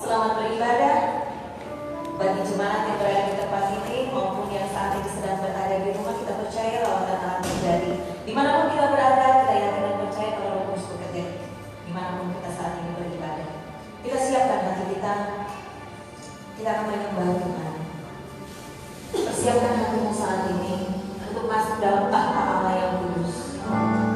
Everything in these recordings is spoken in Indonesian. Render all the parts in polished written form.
Selamat beribadah bagi jemaat yang berada di tempat ini maupun yang saat ini sedang berada di rumah. Kita percaya lawatan akan terjadi. Dimanapun kita berada, kita yakin dan percaya kalau Roh Kudus bekerja. Dimanapun kita saat ini beribadah, kita siapkan hati kita. Kita akan menyembah Tuhan. Persiapkan hatimu saat ini untuk masuk dalam tahta Allah yang kudus. Oh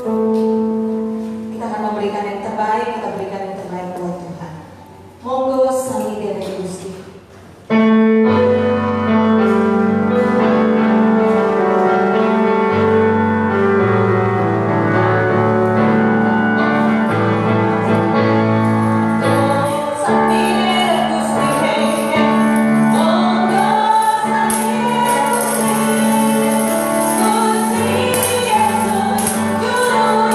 Kita akan memberikan yang terbaik, kita berikan yang terbaik buat Tuhan. Monggo sami dari Gusti. Yesus,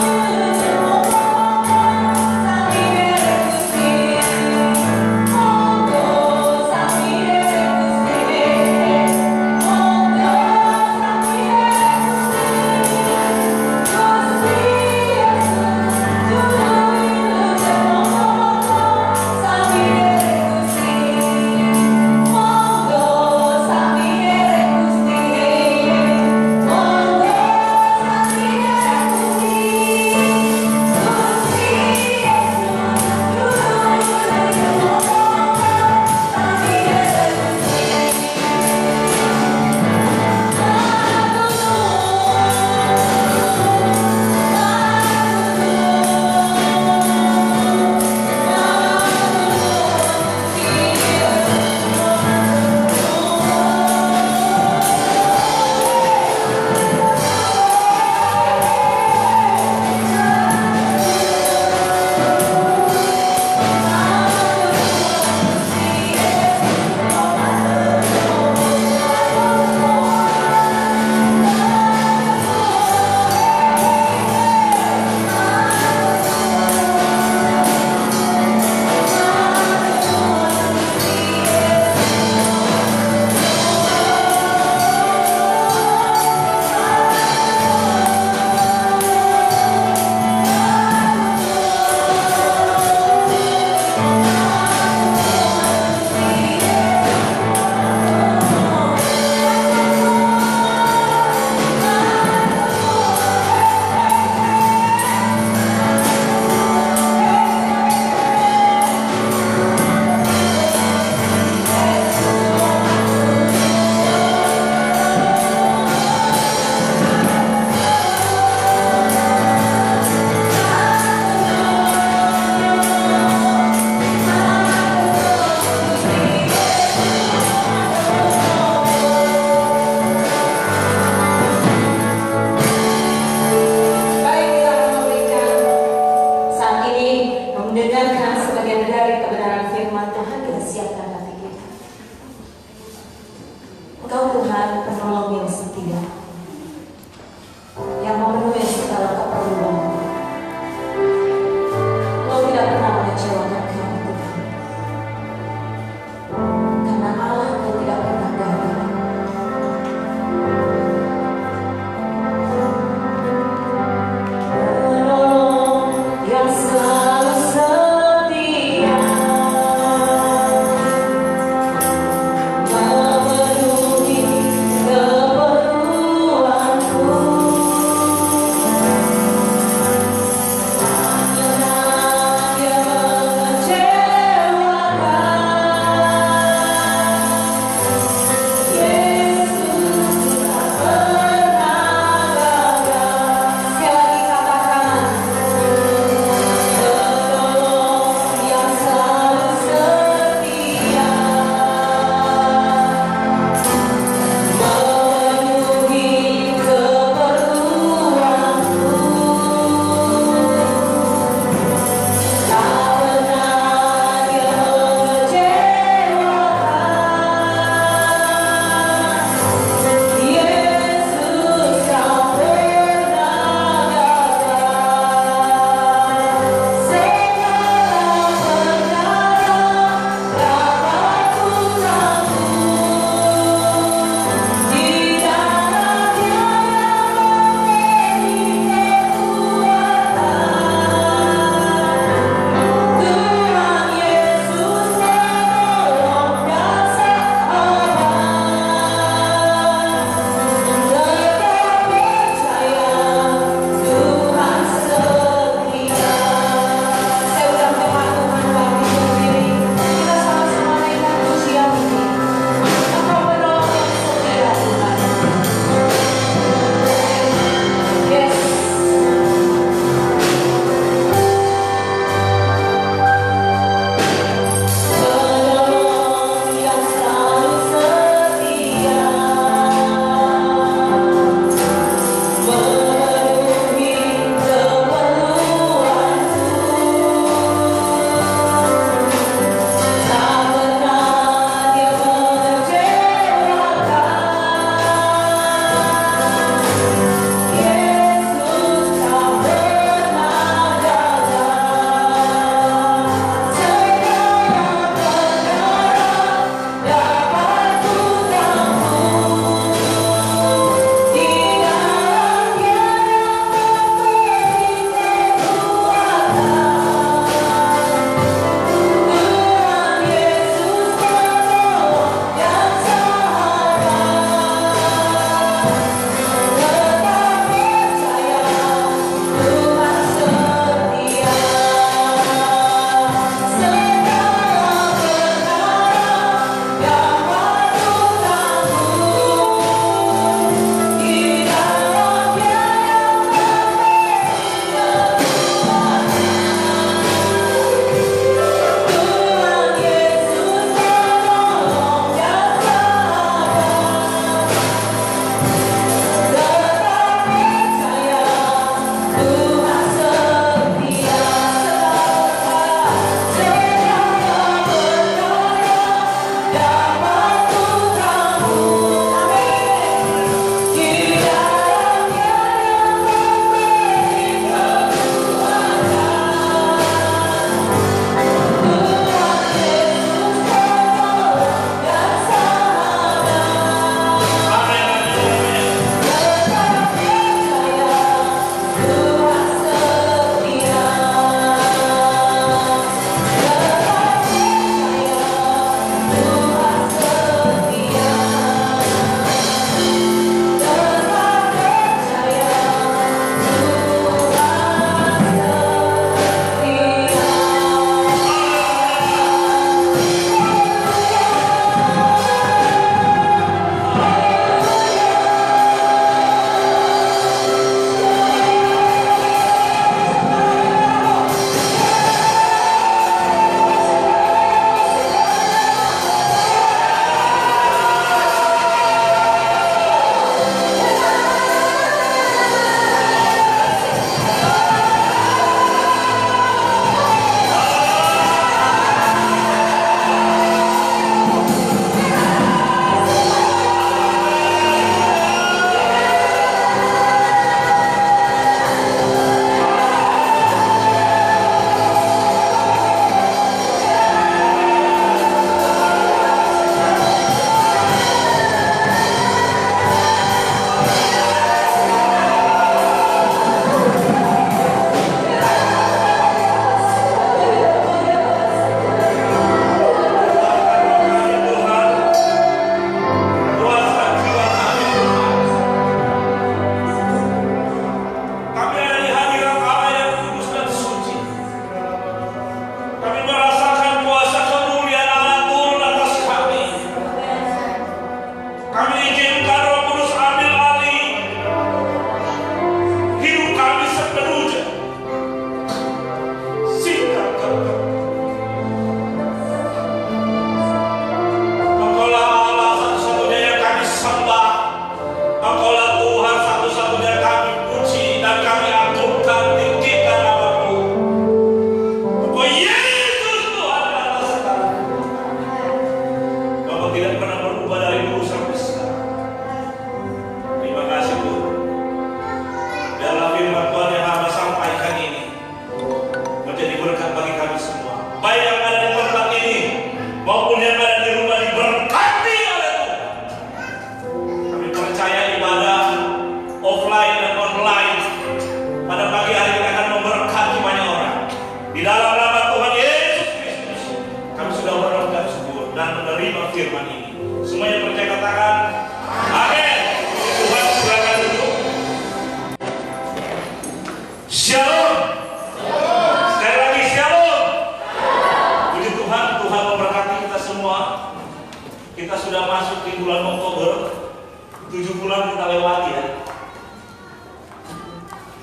bulan kita lewati ya.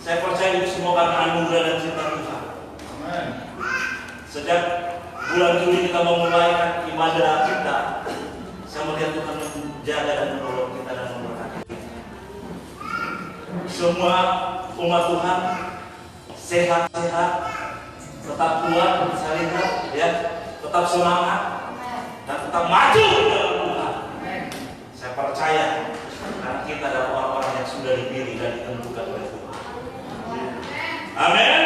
Saya percaya itu semua karena anugerah dan cinta Tuhan. Amen. Sejak bulan Juli kita memulai ibadah kita, saya melihat Tuhan menjaga dan menolong kita dan memberkati kita. Semua umat Tuhan sehat-sehat, tetap kuat, saya lihat ya, tetap semangat dan tetap maju dalam Tuhan. Saya percaya karena kita adalah orang-orang yang sudah dipilih dan ditentukan oleh Tuhan. Amin.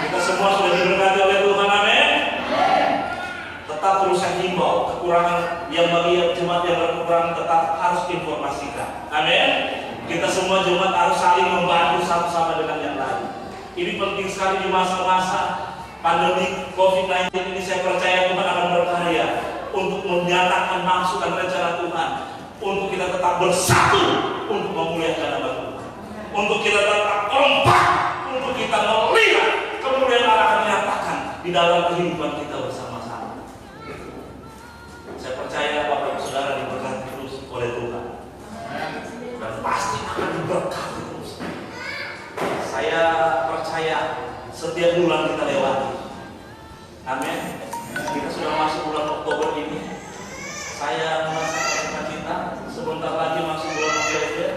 Kita semua sudah diberkati oleh Tuhan. Amin. Tetap terus saya himbau, kekurangan yang bagi jemaat yang berkurang tetap harus informasikan. Amin. Kita semua jemaat harus saling membantu satu sama dengan yang lain. Ini penting sekali di masa-masa pandemi COVID-19 ini. Saya percaya Tuhan akan berkarya untuk menyatakan maksud dan rencana Tuhan, untuk kita tetap bersatu untuk memuliakan nama Tuhan, untuk kita tetap kompak, untuk kita melihat kemuliaan Allah akan dinyatakan di dalam kehidupan kita bersama-sama. Saya percaya Bapak Ibu Saudara diberkati terus oleh Tuhan dan pasti akan diberkati terus. Saya percaya setiap bulan kita lewati. Amin. Kita sudah masuk bulan Oktober ini. Saya merasakan cita sebentar lagi masuk bulan November.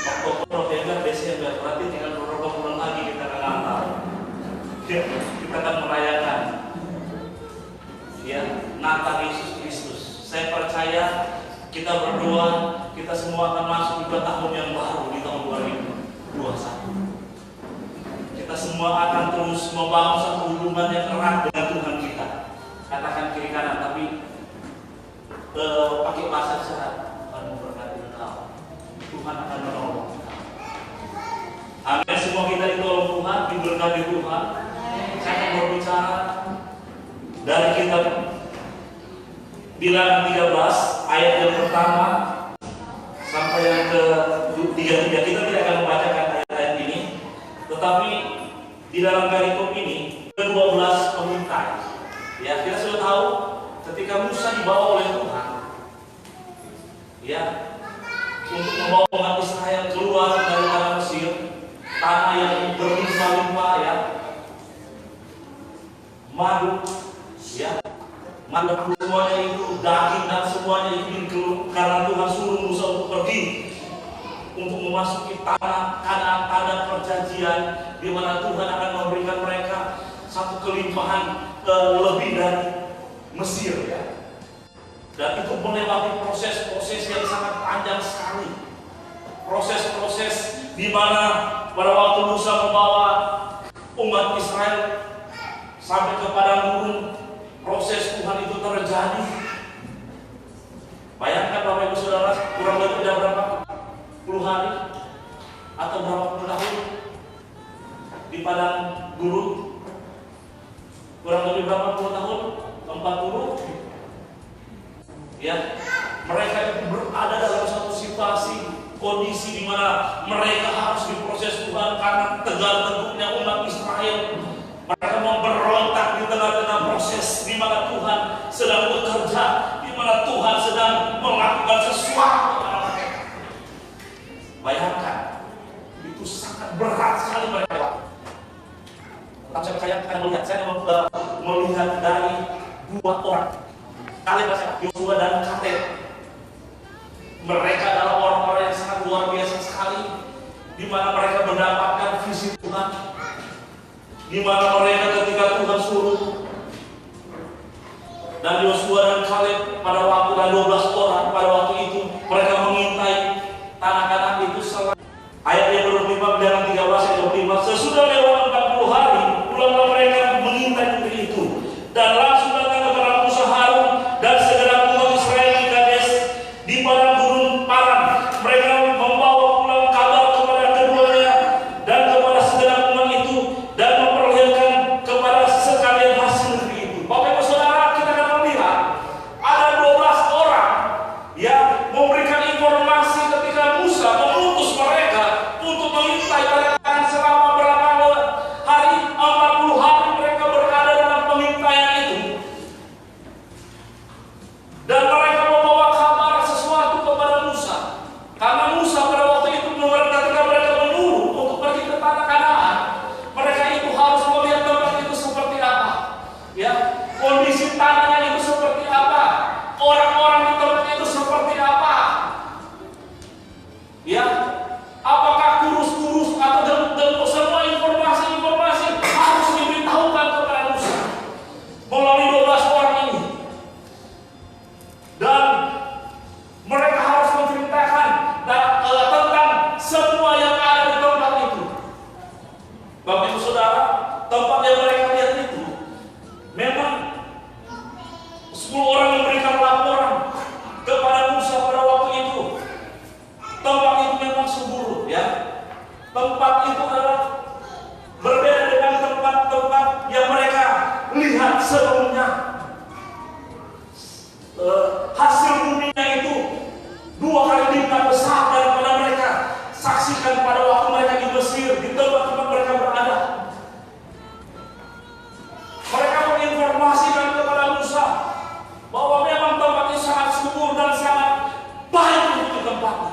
Oktober, November, Desember. Berarti tinggal beberapa bulan lagi kita akan Natal. Kita akan merayakan ya Natal Yesus Kristus. Saya percaya kita berdoa, kita semua akan masuk di tahun yang baru di tahun 2021. Kita semua akan terus membangun satu hubungan yang erat dengan Tuhan kita. Katakan kiri kanan, tapi pakai bahasa sehat. Tuhan memberkati engkau. Tuhan akan menolong kita. Amin. Semua kita ditolong Tuhan, diberkati Tuhan. Saya akan berbicara dari kitab Bilangan 13 ayat yang pertama sampai yang ke-33. Kita tidak akan membacakan ayat-ayat ini, tetapi di dalam perikop ini ke-12 pengintai. Ya, kita sudah tahu ketika Musa dibawa oleh Tuhan, ya, untuk membawa umat Israel keluar dari tanah Mesir, tanah yang berlimpah-limpah, ya, madu, ya, madu semuanya itu, daging dan semuanya itu, karena Tuhan suruh Musa untuk pergi untuk memasuki tanah Kanaan, tanah perjanjian, di mana Tuhan akan memberikan mereka satu kelimpahan lebih dari Mesir, ya. Dan itu melewati proses-proses yang sangat panjang sekali. Proses-proses di mana pada waktu Musa membawa umat Israel sampai ke padang gurun, proses Tuhan itu terjadi. Bayangkan Bapak Ibu Saudara, kurang lebih ada berapa puluh hari atau berapa puluh tahun di padang gurun? Kurang lebih berapa puluh tahun? 40. Ya, mereka itu berada dalam satu situasi, kondisi di mana mereka harus diproses Tuhan karena tegar-teguknya umat Israel. Mereka memberontak di tengah-tengah proses di mana Tuhan sedang bekerja, di mana Tuhan sedang melakukan sesuatu pada mereka. Bayangkan, itu sangat berat sekali mereka. Tapi saya akan melihat, saya melihat dari dua orang, Kaleb, Yosua dan Kaleb. Mereka adalah orang-orang yang sangat luar biasa sekali, di mana mereka mendapatkan visi Tuhan, di mana mereka ketika Tuhan suruh, dan Yosua dan Kaleb pada waktu dan 12 orang pada waktu itu mereka mengintai tanah Kanaan itu selama ayat yang berlima Bilangan 13 ayat 25. Sesudah lewat 40 hari pulanglah mereka mengintai negeri itu, dan langsung datang kepada Musa, Harun dan segenap umat Israel di Kades di padang gurun Paran. Mereka membawa pulang kabar kepada keduanya dan kepada segenap umat itu, dan memperlihatkan kepada sekalian hasil negeri itu. Bapak Ibu Saudara, kita akan melihat ada 12 orang yang memberikan informasi ketika Musa mengutus mereka untuk mengintai mereka selama berapa hari, 40 hari mereka berada dalam pengintaian itu. Bapak Ibu Saudara, tempat yang mereka lihat itu memang 10 orang memberikan laporan kepada Musa pada waktu itu. Tempat itu memang subur, ya. Tempat itu adalah berbeda dengan tempat-tempat yang mereka lihat sebelumnya. Hasil buminya itu 2 kali lipat besar daripada mereka saksikan pada waktu mereka di Mesir, di tempat-tempat mereka berada. Mereka menginformasikan kepada Musa bahwa memang tempatnya sangat subur dan sangat baik untuk tempatnya.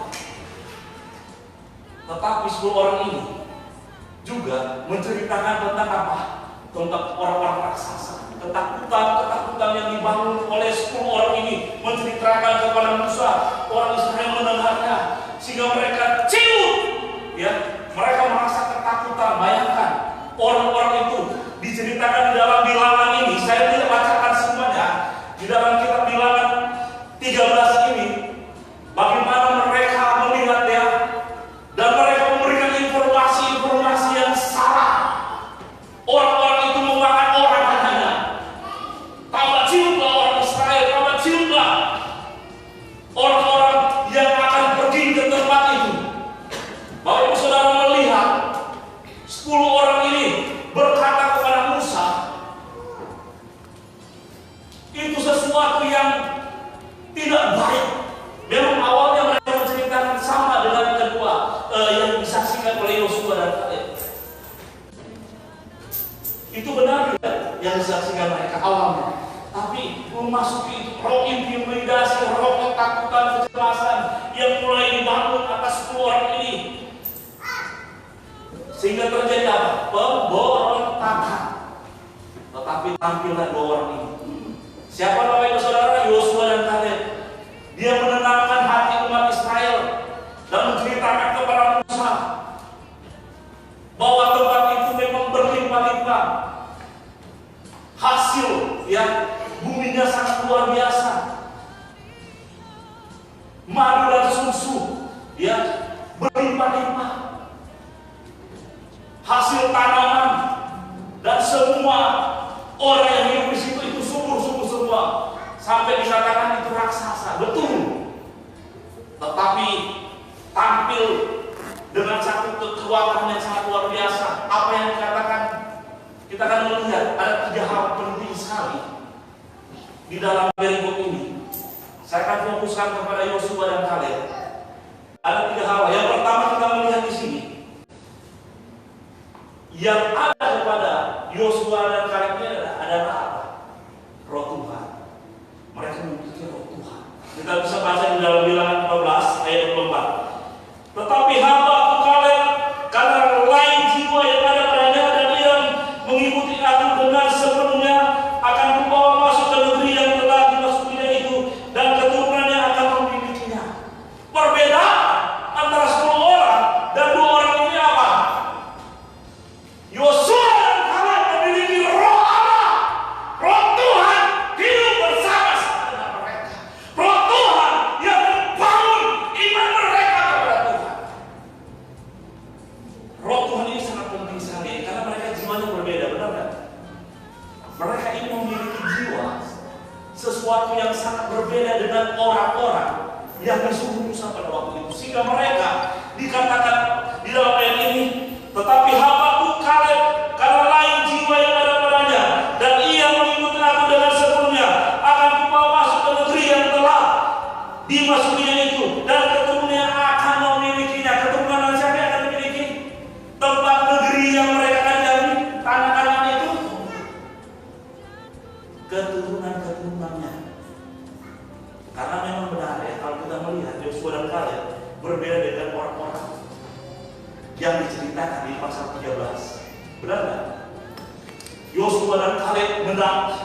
Tetapi 10 orang ini juga menceritakan tentang apa? Tentang orang-orang raksasa. Ketakutan yang dibangun oleh 10 orang ini menceritakan kepada Musa. Orang Israel mendengarnya sehingga mereka ciut, ya. Mereka merasa ketakutan. Bayangkan orang-orang itu diceritakan di dalam bilangan ini. Saya tidak bacakan semuanya. Di dalam kitab bilangan 13 ini, bagaimana mereka melihat ya, dan mereka memberikan informasi-informasi yang salah. Orang-orang itu memakan orang katanya. Tambah ciumlah orang Israel, tambah ciumlah orang-orang yang akan pergi ke tempat itu. Bapak Ibu Saudara melihat 10 orang ini berkata kepada Musa, itu sesuatu yang tidak baik. Memang awalnya mereka menceritakan sama dengan kedua yang disaksikan oleh Yosua dan Kaleb. Itu benar tidak yang disaksikan mereka awalnya. Tapi memasuki itu roh intimidasi, roh ketakutan, kecemasan yang mulai dibangun atas 10 orang ini. Sehingga terjadi apa? Pemberontakan. Tetapi tampillah 2 orang ini. Siapa Bapak Ibu Saudara? Yosua dan Kaleb. Dia menenangkan hati umat Israel dan menceritakan kepada Musa bahwa tempat itu memang berlimpah-limpah. Hasil, ya, buminya sangat luar biasa. Madu dan susu, ya, berlimpah-limpah. Hasil tanaman dan semua orang yang hidup di situ itu subur-subur semua. Sampai dikatakan itu raksasa, betul. Tetapi tampil dengan satu kekuatan yang sangat luar biasa. Apa yang dikatakan? Kita akan melihat ada 3 hal penting sekali di dalam perikop ini. Saya akan fokuskan kepada Yosua dan Kaleb. Ada 3 hal. Yang pertama kita melihat di sini, yang ada kepada Yosua dan Kaleb ini adalah apa? Roh Tuhan. Mereka memiliki roh Tuhan. Kita bisa baca di dalam bilangan 14 ayat 24. Tetapi hamba-Ku Kaleb, karena lain jiwa yang ada padanya dan ia mengikuti aku dengan sepenuhnya, akan kubawa masuk ke negeri yang telah dimasukinya itu, dan keturunannya akan memilikinya. Perbedaan antara 10 orang dan 2 orang ini apa? Yosua dan Kaleb memiliki roh Allah, roh Tuhan hidup bersama-sama dengan mereka. Roh Tuhan yang membangun iman mereka kepada Tuhan. Roh Tuhan ini sangat penting sekali karena mereka jiwanya berbeda, benar kan? Mereka ini memiliki jiwa sesuatu yang sangat berbeda dengan orang-orang yang disuruh Musa pada waktu itu. Sehingga mereka dikatakan di dalam ayat ini, tetapi hamba-Ku Kaleb, karena lain jiwa yang ada padanya, dan ia mengikuti aku dengan sepenuhnya, akan kubawa masuk ke negeri yang telah dimasukinya itu, dan keturunannya akan memilikinya. Keturunan siapa yang akan memiliki? Tempat negeri yang mereka akan jalani, tanah kanan itu, keturunan-keturunannya. Karena memang benar ya, kalau kita melihat Yosua dan Kaleb berbeda dengan orang-orang yang diceritakan di pasal 13. Benar nggak? Yosua dan Kaleb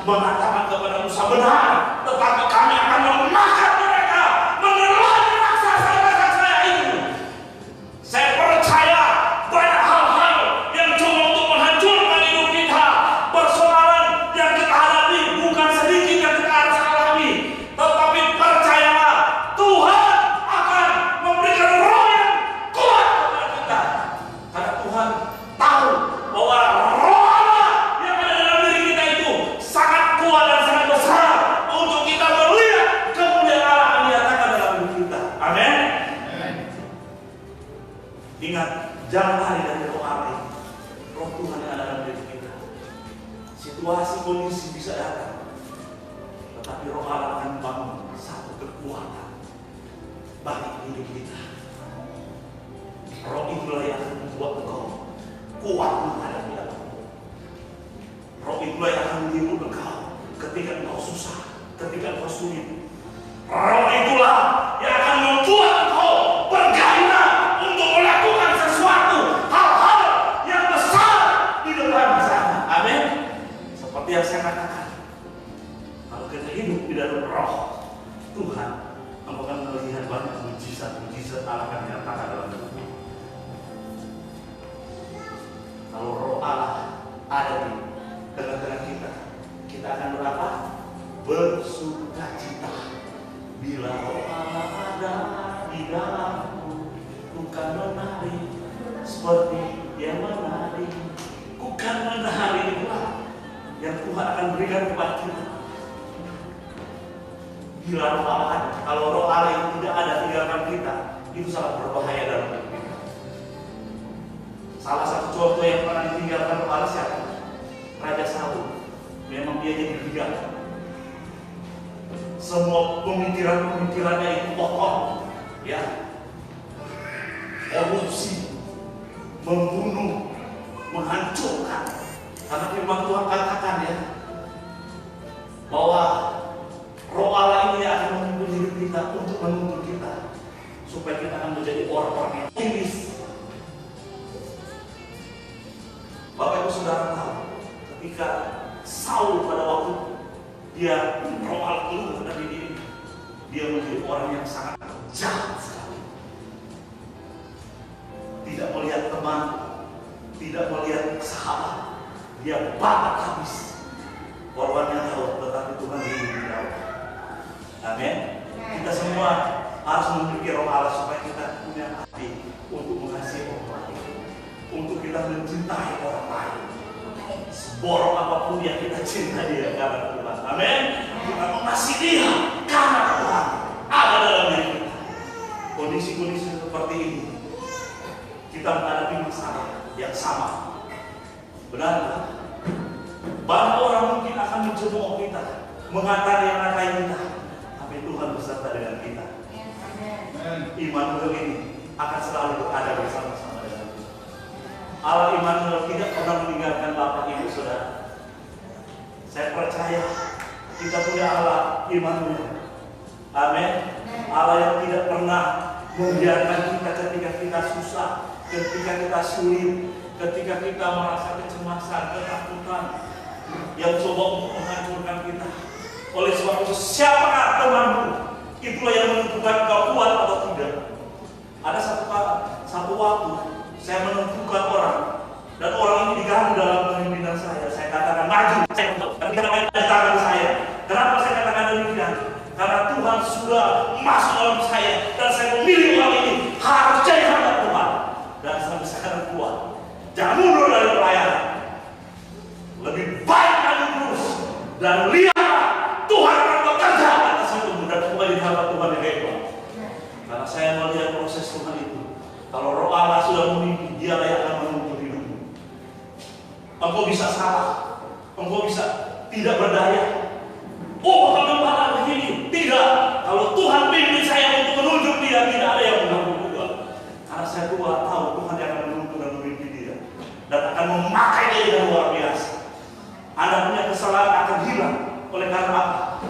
mengatakan kepada Musa, benar, tetapi kami akan memakan mereka, menelan raksasa-raksasa itu. Saya percaya banyak hal-hal yang cuma untuk menghancurkan hidup kita. Persoalan yang kita hadapi bukan sedikit yang kita harus alami, tetapi percayalah Tuhan akan memberikan roh yang kuat kepada kita. Karena Tuhan tahu bahwa situasi kondisi bisa datang, tetapi Roh Allah akan bangun satu kekuatan bagi hidup kita. Roh itulah yang akan membuat engkau kuat menghadapi apapun. Roh itulah yang akan menghibur engkau ketika engkau susah, ketika engkau sulit. Roh itulah yang akan membuat engkau bergairah untuk melakukan sesuatu, hal-hal yang besar di depan sana. Amin. Seperti yang saya katakan, kalau kita hidup di dalam Roh Tuhan, engkau akan melihat banyak mujizat-mujizat Allah akan nyatakan dalam hidup. Kalau Roh Allah ada di tengah-tengah kita, kita akan berapa? Bersukacita. Bila Roh Allah ada di dalamku, bukan menari seperti yang menari, bukan menari itulah yang Tuhan akan berikan kepada kita. Bila Roh Allah ada, kalau Roh Allah yang tidak ada tinggalkan kita, itu sangat berbahaya dalam hidup kita. Salah satu contoh yang pernah ditinggalkan Roh Allah siapa? Raja Saul. Memang dia jadi gila. Semua pemikirannya itu kotor, ya, korupsi, membunuh, menghancurkan. Karena firman Tuhan katakan ya, bahwa Roh Allah ini akan memimpin hidup kita untuk menuntun kita, supaya kita akan menjadi orang-orang yang iris. Bapak Ibu Saudara tahu, ketika Saul pada waktu dia Roh Allah keluar dari diri, dia menjadi orang yang sangat jahat sekali. Tidak melihat teman, tidak melihat sahabat, dia bakar habis. Korbannya Daud, tetapi Tuhan melindungi Daud. Amin. Kita semua harus memiliki Roh Allah supaya kita punya hati untuk mengasihi orang lain, untuk kita mencintai orang lain. Seborong apapun yang kita cinta dia karena Tuhan. Amin. Kita mengasihi dia karena Tuhan ada dalam diri kita. Kondisi-kondisi seperti ini, kita menghadapi masalah yang sama. Benar kan? Banyak orang mungkin akan mencemooh kita, mengatai kita, tapi Tuhan beserta dengan kita. Immanuel ini akan selalu berada bersama-sama dengan kita. Allah Immanuel tidak pernah meninggalkan Bapak Ibu Saudara. Saya percaya kita punya Allah Immanuel. Amin. Allah yang tidak pernah membiarkan kita ketika kita susah, ketika kita sulit, ketika kita merasa kecemasan, ketakutan yang coba untuk menghancurkan kita. Oleh sebab itu, siapakah temanmu? Itulah yang menentukan kau kuat atau tidak. Ada satu waktu saya menentukan orang, dan orang ini diganggu dalam kepemimpinan saya. Saya katakan maju, saya untuk, tapi karena ada tangan saya. Kenapa saya katakan demikian? Karena Tuhan sudah masuk dalam saya, dan saya memilih orang ini harus jadi hamba Tuhan. Dan sampai sekarang kuat. Jangan mundur dari pelayanan. Lebih baik maju terus dan lihat Tuhan akan bekerja atas hidupmu dan kembali hamba Tuhan yang hebat. Karena saya melihat proses Tuhan itu. Kalau Roh Allah sudah memimpin, Dia yang akan menuntun hidupmu. Engkau bisa salah, engkau bisa tidak berdaya. Oh, kalau gembala begini, tidak. Kalau Tuhan pimpin saya untuk menunjuk Dia, tidak ada yang mengganggu juga. Karena saya tahu Tuhan yang akan menuntun dan memimpin Dia dan akan memakai Dia dengan luar biasa. Anda punya kesalahan akan hilang. Oleh karena apa?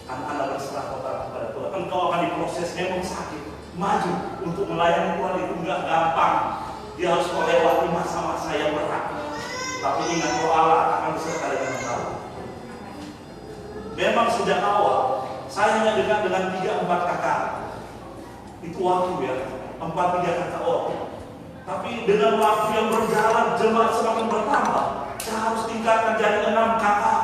Karena Anda berserah total kepada Tuhan. Engkau akan diproses, memang sakit. Maju untuk melayani Tuhan itu enggak gampang. Dia harus melewati masa-masa yang berat. Tapi ingat, Roh Allah akan beserta dengan engkau. Memang sejak awal saya hanya dekat dengan 3-4 kakak. Itu waktu ya, 4-3 kakak orang. Tapi dengan waktu yang berjalan, jemaat semakin bertambah. Saya harus tingkatkan jadi 6 kakak.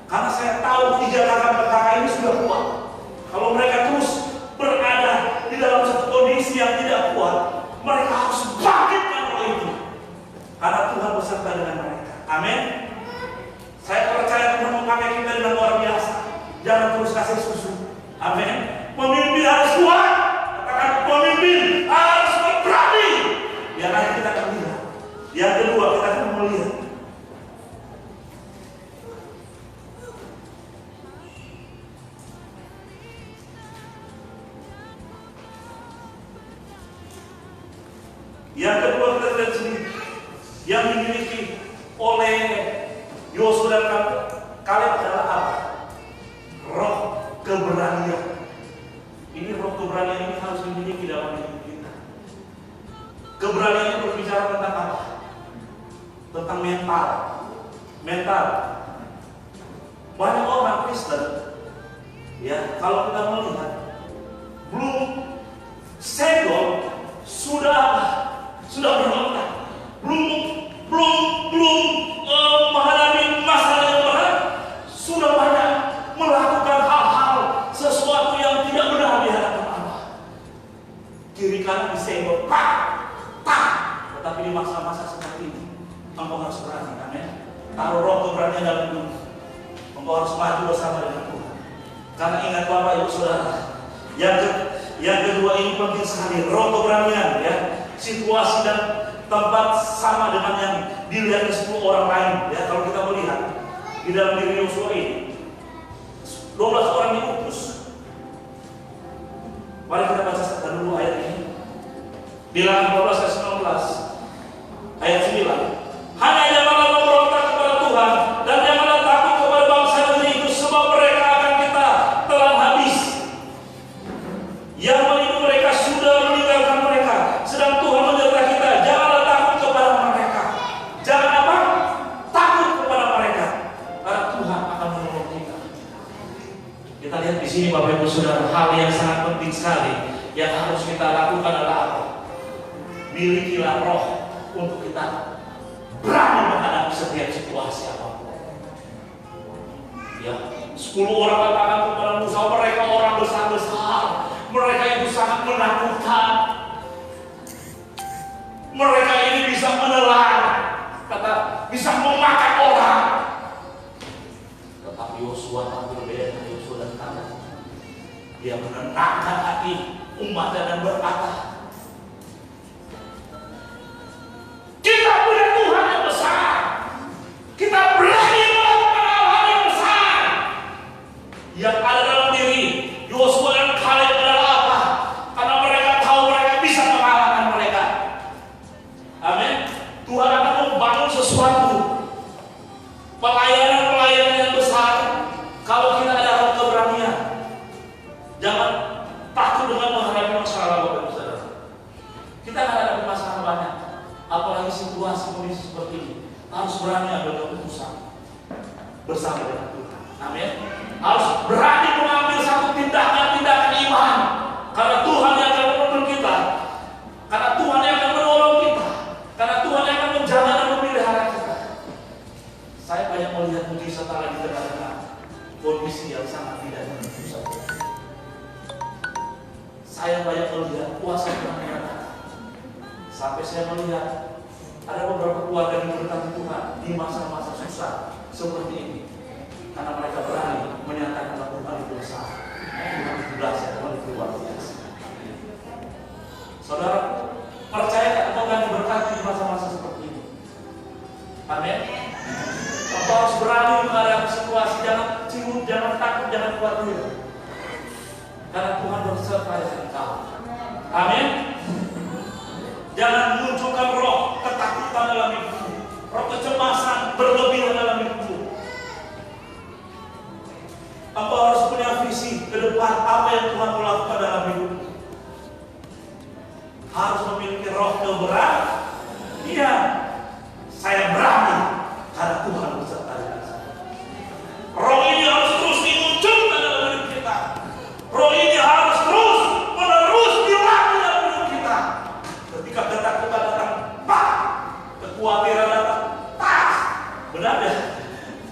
Karena saya tahu 3 kakak ini sudah kuat. Kalau mereka terus berada di dalam satu kondisi yang tidak kuat, mereka harus bangkitkan roh itu. Karena Tuhan beserta dengan mereka. Amin. Saya percaya Tuhan memakai kita dengan luar biasa. Jangan terus kasih susu. Amin. Pemimpin harus kuat. Katakan pemimpin harus berani. Biar nanti kita akan lihat. Yang kedua, kita akan melihat yang dimiliki oleh Yosua dan Kaleb adalah apa? Roh keberanian. Ini roh keberanian ini harus dimiliki dalam hidup kita. Keberanian itu berbicara tentang apa? Tentang mental. Mental. Banyak orang Kristen, ya, kalau kita melihat, belum senggol sudah berlengkap, belum menghadapi masalah yang berat, sudah banyak melakukan hal-hal sesuatu yang tidak benar di hadapan Allah. Kiri kanan disenggol, tetapi di masa-masa seperti ini, engkau harus berani, amin. Taruh roh keberanian dalam hidup. Engkau harus maju bersama dengan Tuhan. Karena ingat Bapak Ibu Saudara, yang kedua ini penting sekali, roh keberanian, ya. Situasi dan tempat sama dengan yang dilihat 10 orang lain, ya. Kalau kita melihat di dalam diri Yosua ini 12 orang diutus. Mari kita baca dulu ayat ini. Bilangan 12 ayat 19. Ayat 9. Hanya janganlah memberontak kepada Tuhan dan janganlah takut kepada bangsa negeri itu, sebab mereka akan kita telan habis. Yang menipu mereka sudah meninggalkan mereka, sedang Tuhan menyertai kita. Janganlah takut kepada mereka. Jangan apa? Takut kepada mereka, karena Tuhan akan menolong kita. Kita lihat di sini Bapak Ibu Saudara, hal yang sangat penting sekali yang harus kita lakukan adalah apa? Milikilah roh untuk kita berani menghadapi setiap situasi apapun. Ya, 10 orang katakan kepada Musa, mereka orang besar-besar, mereka itu sangat menakutkan, mereka ini bisa menelan, bisa memakan orang. Tetapi Yosua tampil berbeda dengan Yosua dan Kaleb. Dia menenangkan hati umatnya dan berkata, kita punya Tuhan yang besar. Kita berani melakukan hal-hal yang besar. Yang ada dalam diri Yosua dan Kaleb adalah apa? Karena mereka tahu mereka bisa mengalahkan mereka. Amin. Tuhan akan membangun sesuatu, pelayanan yang besar, kalau kita ada roh keberanian. Jangan takut dengan menghadapi masalah, Bapak Ibu Saudara. Kita akan ada masalah banyak. Apalagi situasi kondisi seperti ini, harus berani ambil keputusan bersama dengan Tuhan. Amin. Harus berani mengambil satu tindakan iman, karena Tuhan yang akan menolong kita, karena Tuhan yang akan menolong kita, karena Tuhan yang akan menjaga dan memelihara kita. Saya banyak melihat mujizat Allah di tengah-tengah kondisi yang sangat tidak menentu. Saya banyak melihat kuasa Tuhan yang ada. Sampai saya melihat ada beberapa keluarga yang diberkati Tuhan di masa-masa susah seperti ini, karena mereka berani menyatakan bahwa Tuhan itu besar, Tuhan itu dahsyat, Tuhan itu luar biasa. Saudara, percaya atau kan diberkati di masa-masa seperti ini? Amin. Engkau harus berani menghadapi situasi, jangan cimut, jangan takut, jangan khawatir, karena Tuhan berserta dengan engkau. Amin. Jangan munculkan roh ketakutan dalam hidupmu, roh kecemasan berlebihan dalam hidupmu. Engkau harus punya visi ke depan apa yang Tuhan mau lakukan dalam hidupmu. Harus memiliki roh keberanian. Iya, saya berani karena Tuhan beserta dengan saya. Roh ini harus terus dimunculkan dalam hidup kita. Roh ini harus terus menerus dilatih dalam hidup kita. Ketika ketakutan datang, kekhawatiran datang, benar ya?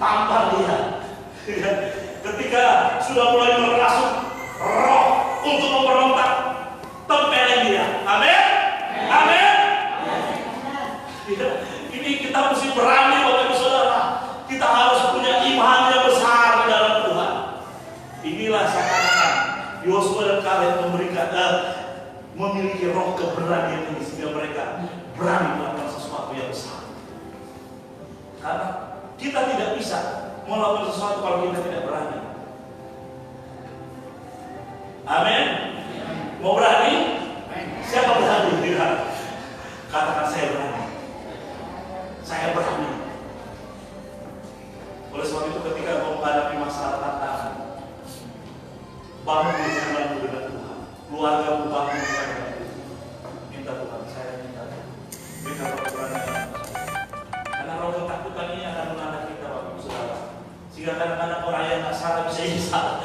Tampar dia. Ketika sudah mulai merasuk roh untuk memberontak, tempelin dia. Amin. Amin. Ini kita mesti berani, Bapak Ibu Saudara. Kita harus punya iman yang besar di dalam Tuhan. Inilah seakan-akan Yosua dan Kaleb memiliki roh keberanian ini, sehingga mereka berani melakukan sesuatu yang besar. Karena kita tidak bisa melakukan sesuatu kalau kita tidak berani. Amin. Mau berani? Siapa berani? Tidak. Katakan saya berani. saya berani. Oleh sebab itu ketika kau menghadapi masalah tantangan, bangun dengan Tuhan, keluarga bangun dengan Tuhan. Minta Tuhan, saya minta berikan keberanian. Karena roh ketakutan ini akan melanda kita, Bapak Saudara. Sehingga kadang-kadang orang yang tak salah bisa jadi salah.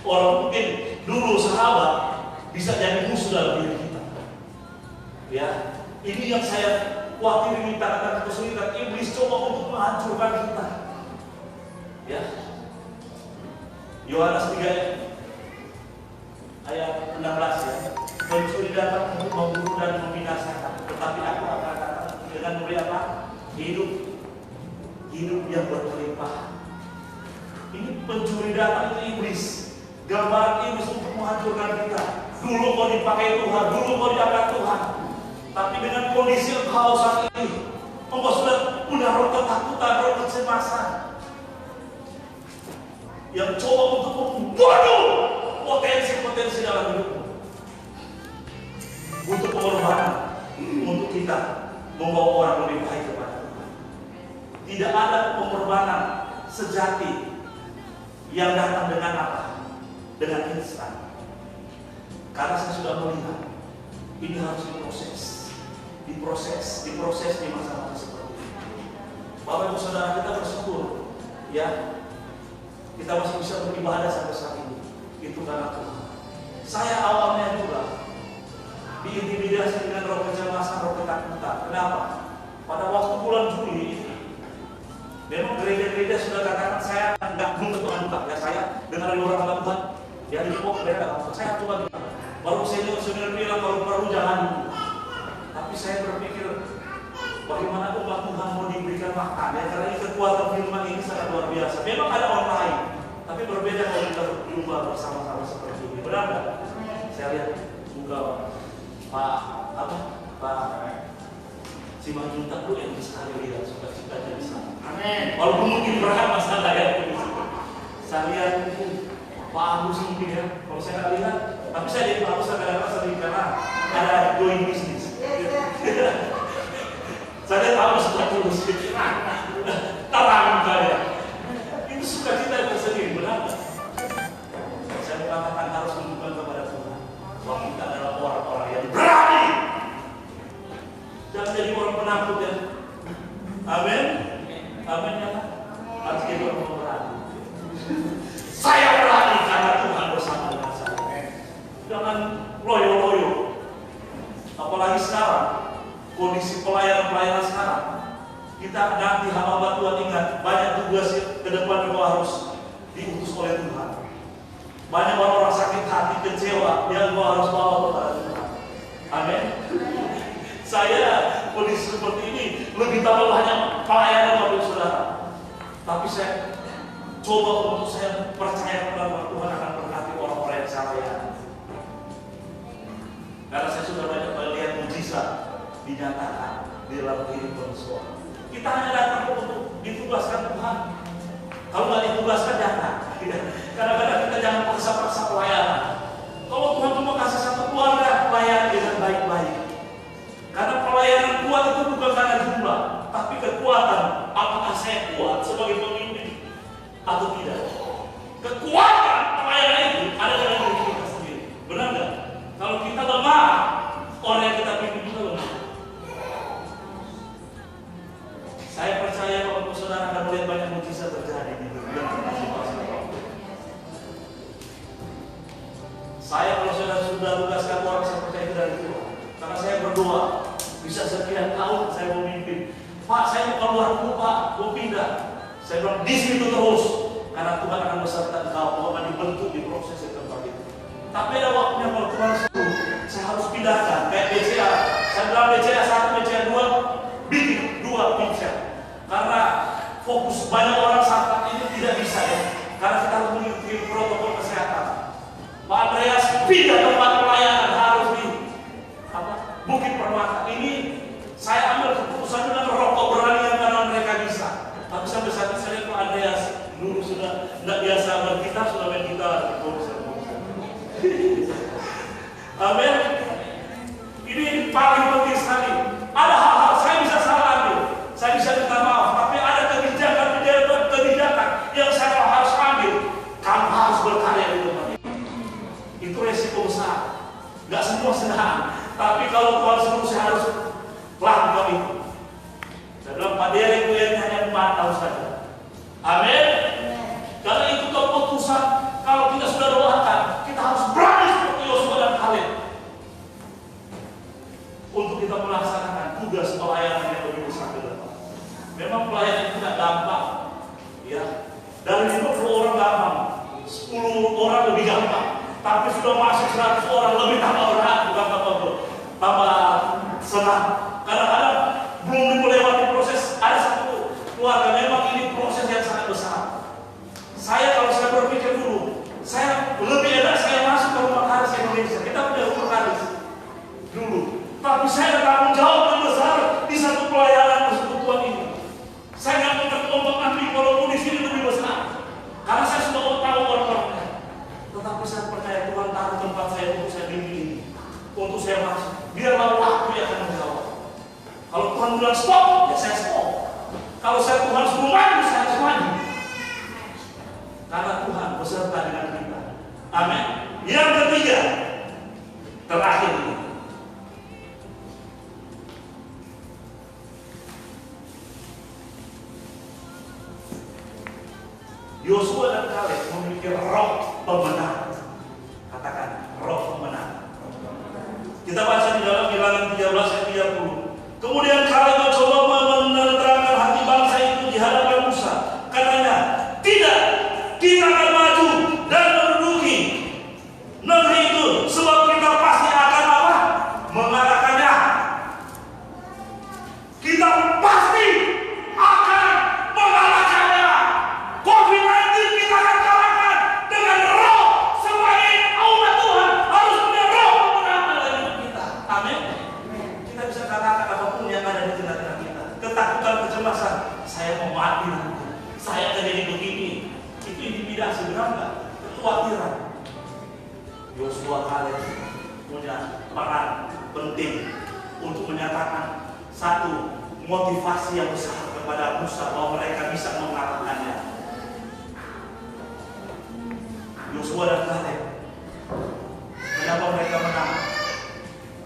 Orang mungkin dulu sahabat bisa jadi musuh dalam diri kita. Ya, ini yang saya khawatir ini tanda-tanda kesulitan. Iblis coba untuk menghancurkan kita. Ya, Yohanes 3 ayat 16 ya. Pencuri datang untuk membunuh dan membinasakan, tetapi aku akan datang dengan memberi apa? Hidup yang berlimpah. Ini pencuri datang itu iblis. Gambaran iblis untuk menghancurkan kita. Dulu kau dipakai Tuhan, dulu kau diangkat Tuhan. Tapi dengan kondisi engkau saat ini, engkau sudah punya roh ketakutan, roh kecemasan yang coba untuk membunuh potensi-potensi dalam hidupmu. Butuh pengorbanan untuk kita membawa orang lebih baik kepada Tuhan. Tidak ada pengorbanan sejati yang datang dengan apa? Dengan instan. Karena saya sudah melihat ini harus diproses di masa-masa seperti ini. Bapak Ibu Saudara, kita bersyukur ya, kita masih bisa beribadah sampai saat ini. Itu karena Tuhan. Saya awalnya juga diintimidasi dengan roh kecemasan, roh ketakutan. Kenapa? Pada waktu bulan Juli ini, memang gereja-gereja sudah katakan saya nggak mengetuk buka. Ya saya dengar dari orang kata Tuhan, ya di pokok mereka. Saya coba gimana? Baru senior bilang kalau perlu jangan dulu. Tapi saya berpikir bagaimana umat Tuhan mau diberikan makan ya, karena ini kekuatan firman ini sangat luar biasa. Memang ada orang lain, tapi berbeda kalau kita berjumpa bersama-sama seperti ini. Benar nggak? Saya lihat juga Pak Simanjuntak tuh yang sekali lihat suka-sukanya di sana. Amin. Walaupun mungkin berat masalah ya. Saya lihat mungkin Pak Agus mungkin ya. Kalau saya nggak lihat, tapi saya jadi Pak Agus kadang-kadang sering karena ada doing business. Saya tahu sudah tulus, terang saya. Itu sukacita yang tersendiri, benar? Saya mengatakan harus menunjukkan kepada Tuhan bahwa kita adalah orang-orang yang berani. Jangan jadi orang penakut ya. Amin. Amin ya. Harus jadi orang berani. Saya berani karena Tuhan bersama dengan saya. Jangan loyo-loyo. Apalagi sekarang kondisi pelayanan sekarang, kita nanti hamba Tuhan ingat banyak tugas ke depan yang harus diutus oleh Tuhan. Banyak orang sakit hati, kecewa yang harus bawa kepada Tuhan. Amin. Saya kondisi seperti ini lebih tambah banyak pelayanan Bapak Saudara. Tapi saya coba untuk saya percaya kepada Tuhan akan berkati orang-orang yang saya layani. Karena saya sudah banyak melihat mujizat dinyatakan di dalam kehidupan seorang. Kita hanya datang untuk ditugaskan Tuhan. Kalau nggak ditugaskan jangan. Kadang-kadang kita jangan paksa-paksa pelayanan. Kalau Tuhan cuma kasih satu keluarga, layani dengan baik-baik. Karena pelayanan kuat itu bukan karena jumlah, tapi kekuatan. Apakah saya kuat sebagai pemimpin atau tidak? Kekuatan pelayanan itu ada dalam diri kita sendiri. Benar nggak? Kalau kita lemah, orang yang kita pimpin juga lemah. Saya percaya Bapak Saudara akan melihat banyak mujizat terjadi di dunia. Saya kalau sudah tugaskan orang, saya percaya itu dari Tuhan. Karena saya berdoa, bisa sekian tahun saya memimpin. Pak, saya mau keluar dulu Pak, mau pindah. Saya bilang di situ terus, karena Tuhan akan beserta engkau, Tuhan akan dibentuk di proses yang tempat itu. Tapi ada waktunya kalau Tuhan suruh, saya harus pindahkan. Kayak BCA, saya bilang BCA 1, BCA 2, bikin 2 BCA. Karena fokus banyak orang saat ini tidak bisa ya, karena kita harus mengikuti protokol kesehatan. Pak Andreas pindah tempat pelayanan harus di Bukit Permata. Ini saya ambil keputusan dengan rokok berani yang karena mereka bisa. Tapi sampai saat ini saya Pak Andreas dulu sudah tidak biasa bergitar, sudah main gitar. Amin. Ini paling penting sekali. Ada hal-hal saya bisa salah ambil. Cuma Pak Derek yang hanya 4 tahun saja. Amin. Karena itu keputusan, kalau kita sudah doakan, kita harus berani seperti Yosua dan Kaleb untuk kita melaksanakan tugas pelayanan yang lebih besar ke depan. Memang pelayanan itu tidak gampang, ya. Dari 50 orang gampang, 10 orang lebih gampang. Tapi sudah masuk 100 orang lebih tambah berat, bukan tambah senang. Kadang-kadang belum melewati proses. Ada satu keluarga memang ini proses yang sangat besar. Kalau saya berpikir dulu, saya lebih enak saya masuk ke rumah Karis Indonesia. Kita punya rumah Karis dulu. Tapi saya tanggung jawab yang besar di satu pelayanan persekutuan ini. Saya nggak untuk ambil walaupun di sini lebih besar. Karena saya sudah tahu orang-orangnya. Tetapi saya percaya Tuhan taruh tempat saya untuk saya bimbing, untuk saya masuk. Biarlah waktu yang akan menjawab. Kalau Tuhan bilang stop, ya saya stop. Kalau saya Tuhan suruh maju, saya harus maju. Karena Tuhan beserta dengan kita. Amin. Yang ketiga, terakhir ini. Yosua dan Kaleb memiliki roh pemenang. Katakan roh pemenang. Kita baca di dalam Bilangan 13 ayat 30. Kemudian Kaleb mencoba menerangkan hati bangsa itu di hadapan Musa. Katanya, tidak, kita akan maju dan menduduki negeri itu, sebab kita pasti akan apa? Mengalahkannya. Kita pasti akan mengalahkannya. COVID-19 kita akan kalahkan dengan roh. Sebagai umat Tuhan harus punya roh pemenang dalam hidup kita. Amin. Kita bisa katakan apapun yang ada di tengah-tengah kita. Ketakutan, kecemasan, saya mau mati nanti, saya akan jadi begini. Itu intimidasi, benar nggak? Kekhawatiran. Yosua Kaleb punya peran penting untuk menyatakan satu motivasi yang besar kepada Musa bahwa mereka bisa mengalahkannya. Yosua dan Kaleb, kenapa mereka menang?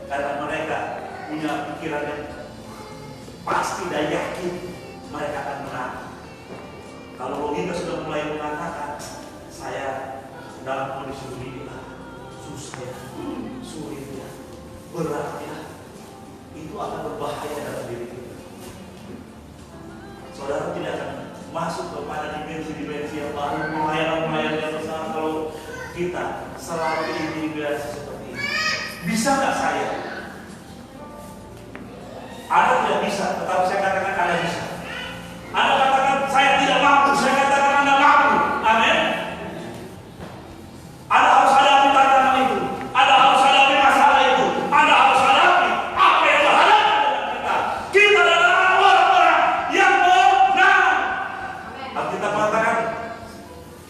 Karena mereka punya pikiran yang pasti dan yakin mereka akan menang. Kalau logika sudah mulai mengatakan saya dalam kondisi begini lah, susah ya, sulit ya, berat ya, itu akan berbahaya dalam diri kita. Saudara tidak akan masuk kepada dimensi-dimensi yang baru, pelayanan-pelayanan yang besar kalau kita selalu intimidasi seperti ini. Bisa nggak saya? Ada tidak bisa, tetapi saya katakan ada bisa. Ada katakan saya tidak mampu, saya katakan Anda mampu. Amin. Ada harus hadapi tantangan itu, ada harus hadapi masalah itu, ada harus hadapi apa yang berhadapan dengan kita. Kita adalah orang-orang yang menang. Kita mengatakan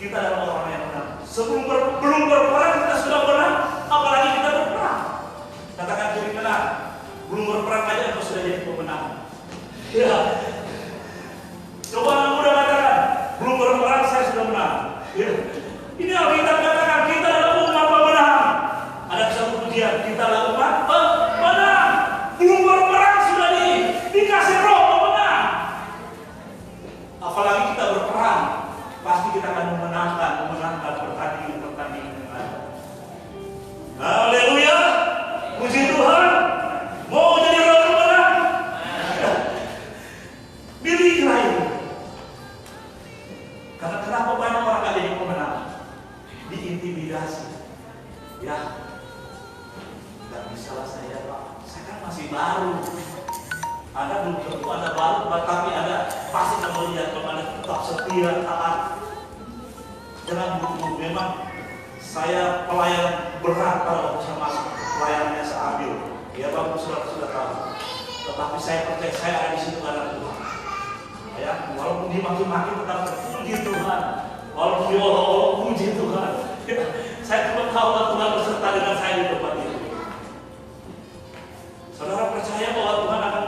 kita adalah orang yang menang. Sebelum belum berperang kita sudah menang, apalagi kita berperang. Katakan jadi menang. Belum berperang aja kita sudah jadi pemenang. Ya. Coba anak muda katakan, belum berperang saya sudah menang. Ya. Ini Alkitab katakan kita adalah umat pemenang. Ada satu pujian, kita adalah umat pemenang. Belum berperang sudah dikasih roh pemenang. Apalagi kita berperang, pasti kita akan memenangkan pertandingan yang ada. Haleluya, puji Tuhan. Mau jadi orang pemenang? Milihlah itu. Karena kenapa banyak orang gak jadi pemenang? Diintimidasi. Ya, gak bisa lah saya Pak. Saya kan masih baru. Anda belum tentu Anda baru, tapi Anda pasti akan melihat kalau Anda tetap setia, taat. Jangan buru-buru. Memang saya pelayan berat kalau saya masuk pelayanannya saya ambil. Ya bagus, sudah tahu. Tetapi saya percaya saya ada di situ karena Tuhan. Ya, walaupun dimaki-maki tetap puji Tuhan. Walaupun diolok-olok puji Tuhan. Ya, saya cuma tahu Tuhan beserta dengan saya di tempat itu. Saudara percaya bahwa Tuhan akan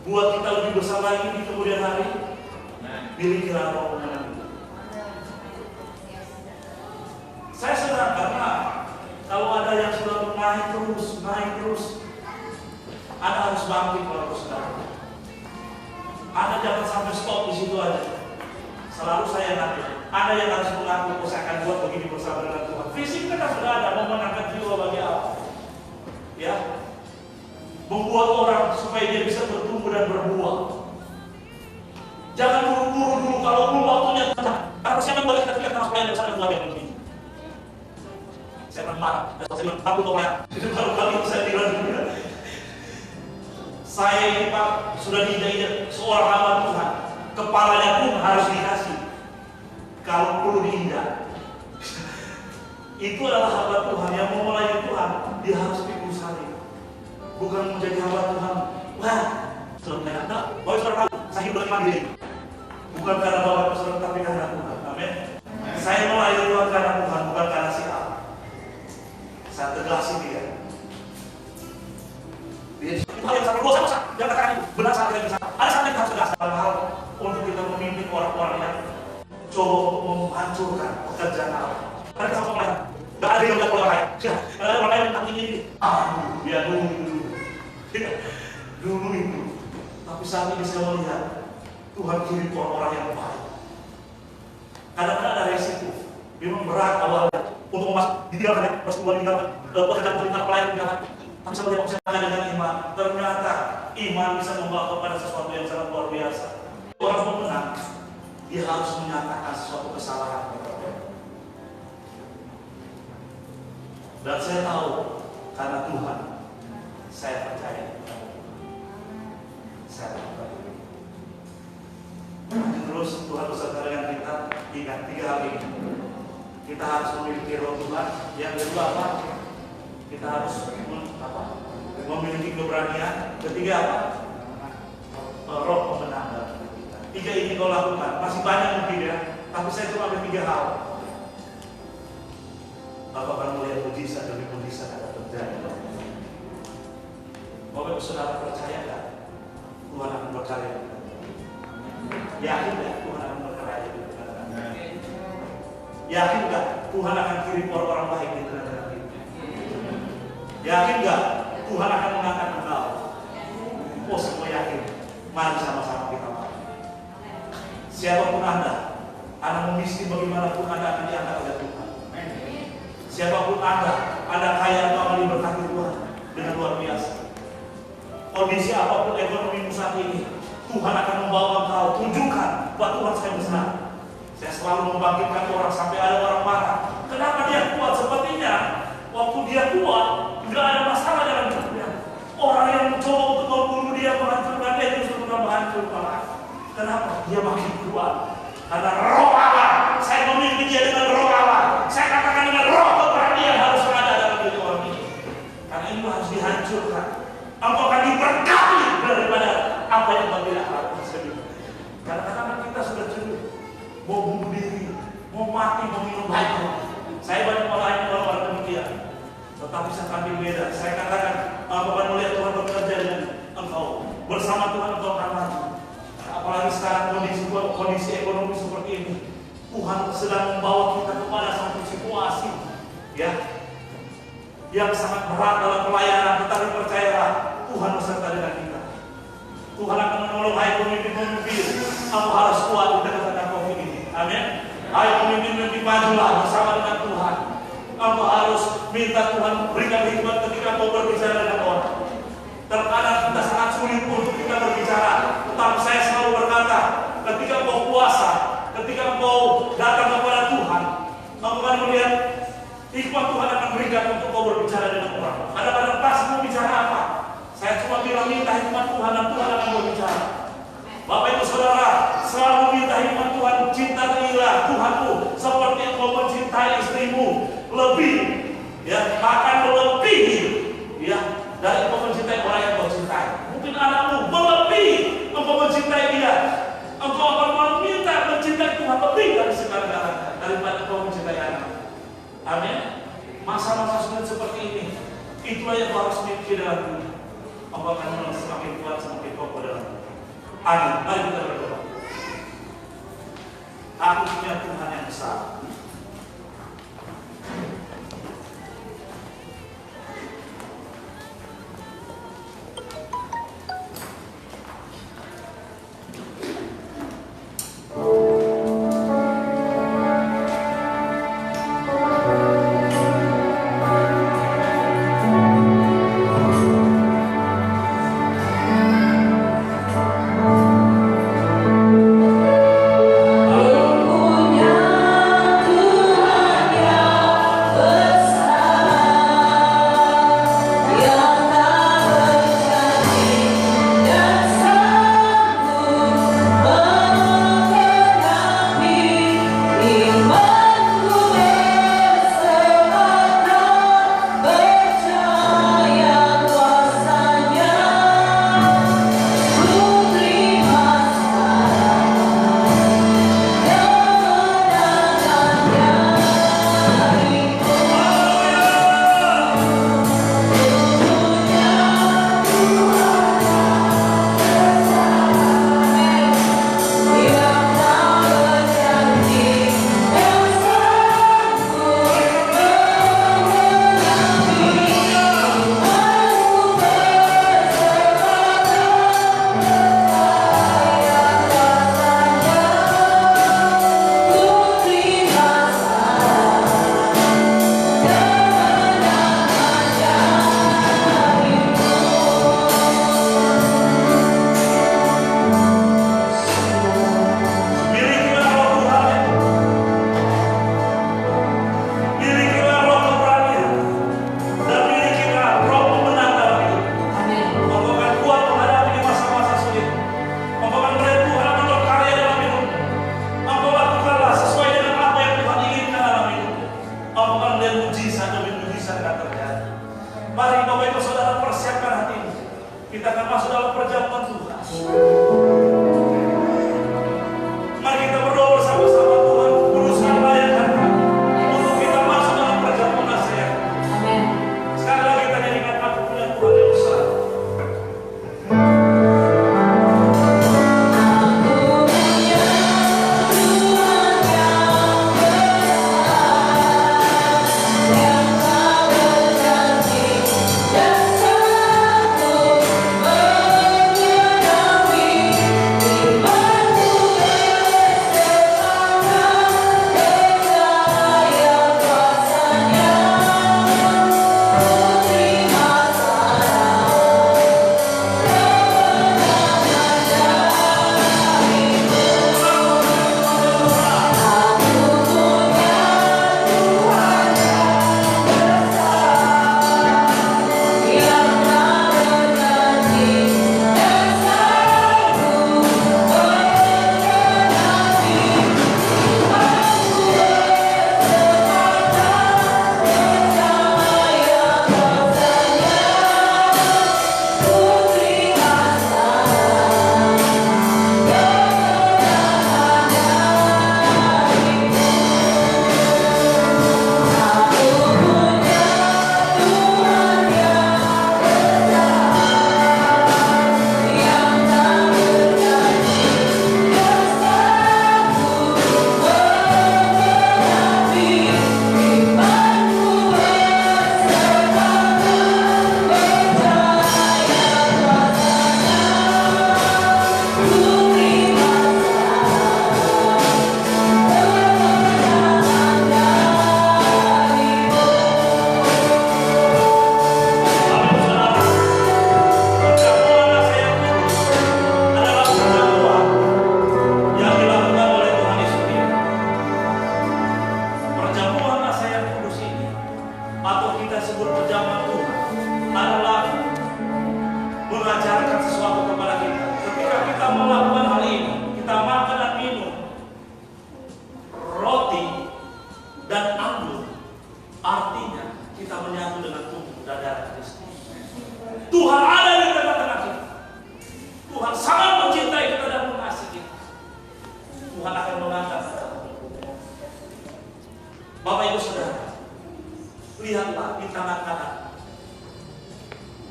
buat kita lebih besar lagi di kemudian hari? Milikilah roh pemenang itu. Saya senang karena kalau ada yang sudah naik terus, Anda harus bangkit kalau saudara. Anda jangan sampai stop di situ aja. Selalu saya nanti, Anda yang harus mengaku, saya akan buat begini bersama dengan Tuhan. Fisik kita sudah ada, memenangkan jiwa bagi Allah. Ya, membuat orang supaya dia bisa bertumbuh dan berbuah. Jangan buru-buru dulu, kalau belum waktunya karena siapa boleh ketika kita supaya ada sana yang begini. Saya pernah marah, saya bilang, aku tuh marah. Itu baru kali saya bilang juga. Saya ini Pak, sudah diinjak seorang hamba Tuhan. Kepalanya pun harus dikasih. Kalau perlu diinjak. Itu adalah hamba Tuhan yang mau melayani Tuhan. Dia harus pikul salib. Bukan menjadi hamba Tuhan. Wah, saudara Anda, bahwa saudara saya hidup mandiri. Bukan karena Bapak saudara, tapi karena Tuhan. Amin. Saya melayani Tuhan karena Tuhan, bukan karena si Allah. Saya tegasin dia. Hal yang sangat dosa, yang katakan benar saat kita bisa. Ada saat kita harus tegas dalam hal untuk kita memimpin orang-orang yang coba menghancurkan pekerjaan Allah. Karena kita sama orang, gak ada yang melakukan orang lain. Ada orang lain yang tanggung ini. Biar dulu itu. Tapi saat ini saya melihat Tuhan kirim orang-orang yang baik. Kadang-kadang ada resiko. Memang berat awalnya untuk ditinggalkan, persekutuan ditinggalkan, pekerjaan pemerintah pelayan ditinggalkan. Tapi sebagai manusia dengan iman, ternyata iman bisa membawa kepada sesuatu yang sangat luar biasa. Orang pemenang, dia harus menyatakan sesuatu kesalahan. Dan saya tahu, karena Tuhan, saya percaya. Saya percaya. Terus Tuhan beserta dengan kita, ingat 3 hal ini. Kita harus memiliki roh Tuhan. Yang kedua apa? Kita harus memiliki keberanian. Ketiga apa? Roh pemenang dalam kita. 3 ini kau lakukan. Masih banyak mungkin ya, tapi saya cuma ambil 3 hal. Bapak akan melihat mujizat demi mujizat akan terjadi. Bapak saudara percaya tak? Tuhan akan berkarya. Yakin tak Tuhan akan berkarya? Yakin tak Tuhan akan kirim orang-orang baik di tengah-tengah kita? Yakin gak Tuhan akan mengangkat engkau? Oh, semua yakin. Mari sama-sama kita mari. Siapapun Anda memiskin bagaimanapun Anda akan diangkat oleh Tuhan. Siapapun Anda kaya atau akan diberkati Tuhan dengan luar biasa. Kondisi apapun ekonomimu saat ini, Tuhan akan membawa engkau. Tunjukkan bahwa Tuhan saya besar. Saya selalu membangkitkan orang sampai ada orang marah. Kenapa dia kuat? Sepertinya waktu dia kuat, tidak ada masalah dalam hidupnya. Orang yang mencoba untuk membunuh dia, menghancurkan dia, justru menghancurkan. Kenapa? Dia makin kuat. Karena roh Allah. Saya memiliki dia dengan roh Allah. Saya katakan dengan roh keberanian harus ada dalam diri orang ini. Karena ini harus dihancurkan. Engkau akan diberkati daripada apa yang kau tidak lakukan sendiri. Karena kadang-kadang kita sudah jenuh, mau bunuh diri, mau mati, mau minum alkohol. Saya banyak orang demikian. Tetapi saya ambil beda. Saya katakan, apabila melihat Tuhan bekerja dengan engkau, bersama Tuhan engkau akan maju. Apalagi sekarang kondisi ekonomi seperti ini, Tuhan sedang membawa kita kepada satu situasi, ya, yang sangat berat dalam pelayanan. Tetapi percayalah, Tuhan beserta dengan kita. Tuhan akan menolong. Hai pemimpin-pemimpin, kamu harus kuat di tengah-tengah COVID ini. Amin. Hai pemimpin-pemimpin, majulah bersama dengan Tuhan. Kamu harus minta Tuhan berikan hikmat ketika kau berbicara dengan orang. Terkadang kita sangat sulit untuk kita berbicara. Tetapi saya selalu berkata, ketika kau puasa, ketika kau datang kepada Tuhan, kamu akan melihat hikmat Tuhan akan berikan untuk kau berbicara dengan orang. Kadang-kadang pas mau bicara apa? Saya cuma bilang minta hikmat Tuhan dan Tuhan akan berbicara. Bapak Ibu Saudara, selalu minta hikmat Tuhan. Cintailah Tuhanmu seperti engkau mencintai istrimu. Lebih, ya, bahkan melebihi, ya, dari engkau mencintai orang yang kau cintai. Mungkin anakmu melebihi engkau mencintai dia. Engkau akan meminta mencintai Tuhan lebih dari segala-galanya daripada engkau mencintai anak. Amin. Masa-masa sulit seperti ini, itulah yang harus dimiliki dalam dunia. Engkau akan semakin kuat, semakin kokoh dalam dunia. Amin. Mari kita berdoa. Aku punya Tuhan yang besar.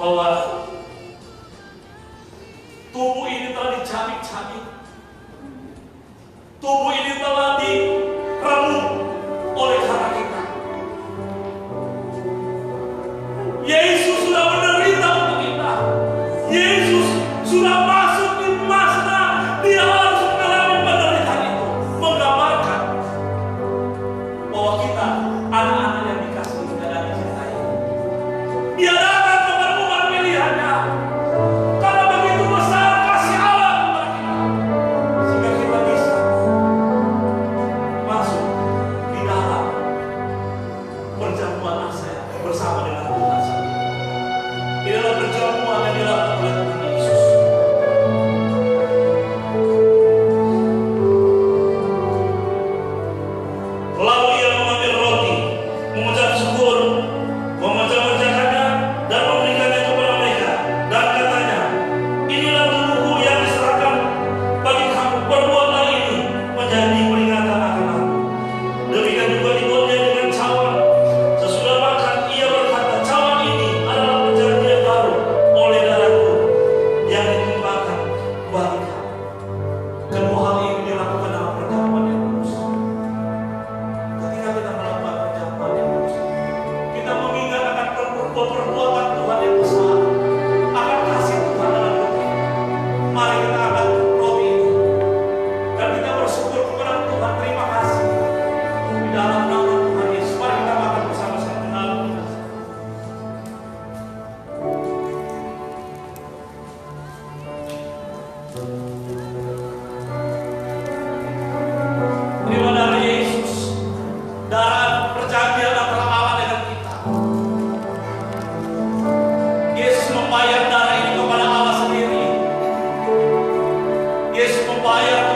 bahwa tubuh ini telah dicabik-cabik. Tubuh ini telah diremuk oleh karena kita. Yesus sudah menderita untuk kita. Yesus sudah masuk di masa dia harus mengalami penderitaan itu. Menggambarkan bahwa kita anak-anak yang dikasihi dan dicintai. Dia datang kepada umat pilihannya. Karena begitu besar kasih Allah kepada kita. Sehingga kita bisa masuk di dalam perjamuan Asya bersama dengan Tuhan sendiri. Di dalam perjamuan yang dilakukan oleh Tuhan Yesus. Lalu ia mengambil roti, mengucap syukur, memecah-mecahkannya dan memberikannya kepada mereka. Dan katanya, inilah tubuhku yang diserahkan bagi kamu. Perbuatlah ini menjadi peringatan akan aku. Demikian juga dibuatnya dengan cawan. Sesudah makan, ia berkata, cawan ini adalah perjanjian baru oleh darahku yang ditumpahkan bagi kamu. Kedua hal ini dilakukan dalam perjamuan yang kudus. Ketika kita melakukan perjamuan yang kudus, kita mengingat akan perbuatan Tuhan yang besar, akan kasih Tuhan dalam hidup kita. Mari kita angkat roti ini dan kita bersyukur kepada Tuhan. Terima kasih di dalam nama Tuhan Yesus. Mari kita makan bersama-sama dalam kita. Terima darah Yesus, darah perjanjian antara Allah dengan kita. Yesus membayar darah ini kepada Allah sendiri. Yesus membayar